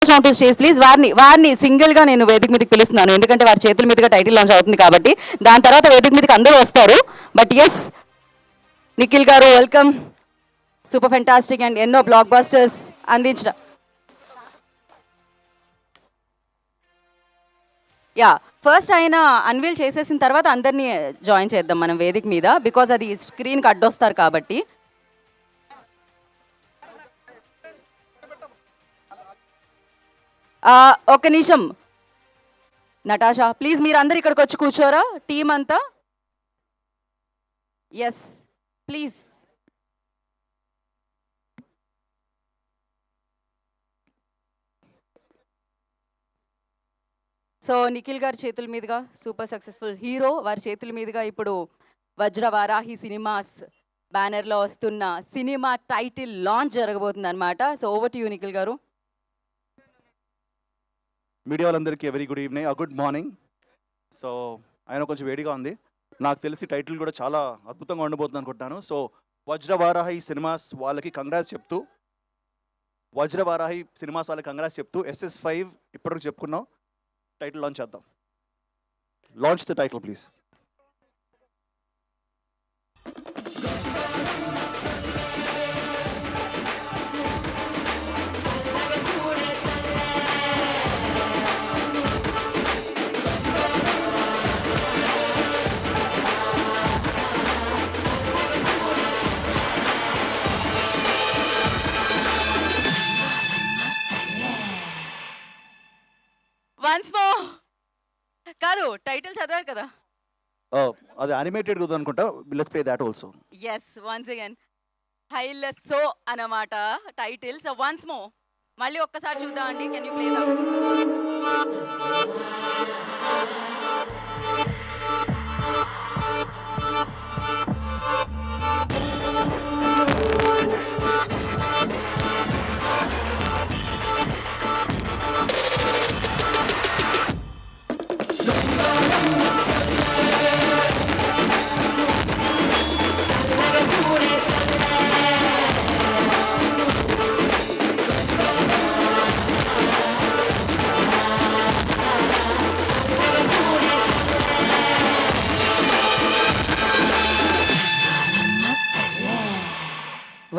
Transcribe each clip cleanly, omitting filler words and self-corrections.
Request on to stage please. వారిని single గా నేను వేదిక మీదకి పిలుస్తున్నాను, ఎందుకంటే వారి చేతుల మీదుగా టైటిల్ లాంచ్ అవుతుంది కాబట్టి. దాని తర్వాత వేదిక మీదకి అందరూ వస్తారు. బట్ ఎస్, నిఖిల్ గారు వెల్కమ్. సూపర్ ఫెంటాస్టిక్ అండ్ ఎన్నో బ్లాక్ బస్టర్స్ అందించిన యా ఫస్ట్ ఆయన అన్వీల్ చేసేసిన తర్వాత అందరినీ జాయిన్ చేద్దాం మనం వేదిక మీద, బికాజ్ అది స్క్రీన్కి అడ్డొస్తారు కాబట్టి. ఒక్క నిమిషం నటాషా ప్లీజ్, మీరు అందరు ఇక్కడికి వచ్చి కూర్చోరా టీం అంతా. Yes please. సో నిఖిల్ గారి చేతుల మీదుగా సూపర్ సక్సెస్ఫుల్ హీరో వారి చేతుల మీదుగా ఇప్పుడు వజ్రవారాహి సినిమాస్ బ్యానర్లో వస్తున్న సినిమా టైటిల్ లాంచ్ జరగబోతుంది అనమాట. So over to you Nikhil గారు. మీడియా వాళ్ళందరికీ very good evening, good morning. So ఆయన కొంచెం వేడిగా ఉంది, నాకు తెలిసి టైటిల్ కూడా చాలా అద్భుతంగా ఉండబోతుంది అనుకుంటున్నాను. సో వజ్రవారాహి సినిమాస్ వాళ్ళకి కంగ్రాట్స్ చెప్తూ SS5 ఇప్పటికి చెప్పుకున్నాం, టైటిల్ లాంచ్ చేద్దాం. Launch the title please. Once more. కాదు టైటిల్ చదివారు కదా, అది యానిమేటెడ్ కదా అనుకుంటా, let's play that also. Yes once again Hailesso అన్నమాట టైటిల్. సో వన్స్ మోర్ మళ్ళీ ఒక్కసారి చూద్దాం అండి, can you play the.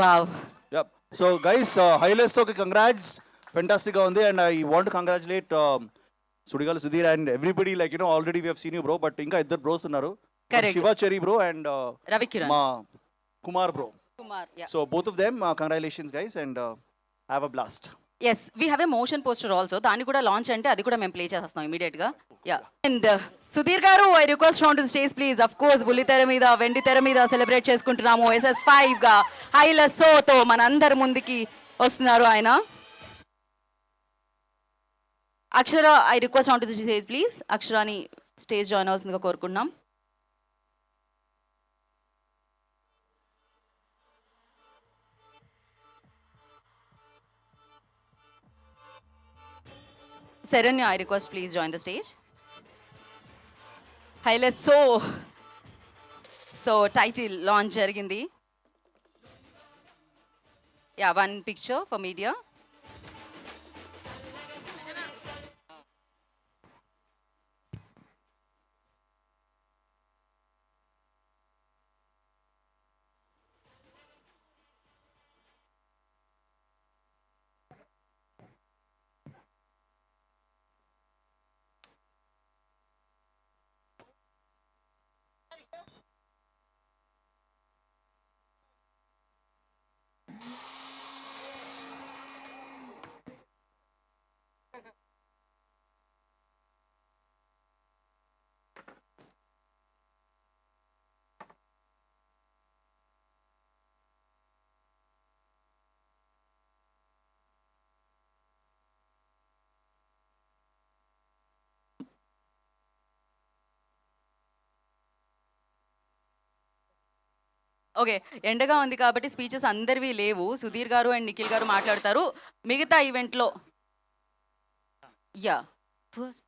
Wow. Yep. So guys, హైలెస్సోకి కంగ్రాట్స్, ఫెంటాస్టిక్గా ఉంది. And I want congratulate Sudigali Sudheer and everybody, like you no already we have seen you bro, but ఇంకా ఇద్దరు బ్రోస్ ఉన్నారు, శివాచరి బ్రో అండ్ మా Kumar bro. So both of them congratulations guys and have a blast. Yes we have a motion poster also, దాన్ని కూడా launch అంటే అది కూడా మేము ప్లే చేస్తాం ఇమీడియట్ గా. యా అండ్ సుధీర్ గారు I request on to stage please. Of course బుల్లి తెర మీద వెండి తెర మీద సెలబ్రేట్ చేసుకుంటున్నాము SS5 గా హైలెస్సోతో మనందరి ముందుకి వస్తున్నారు ఆయన. Akshara I request on to the stage please. అక్షరాని స్టేజ్ జాయిన్ అవ్వాల్సిందిగా కోరుకుంటున్నాం. Serenya, I request please join the stage. Hailesso so title launch జరిగింది. Yeah one picture for media. Okay ఎండగా ఉంది కాబట్టి స్పీచెస్ అందరివి లేవు, సుధీర్ గారు అండ్ నిఖిల్ గారు మాట్లాడతారు మిగతా ఈవెంట్లో. Yeah first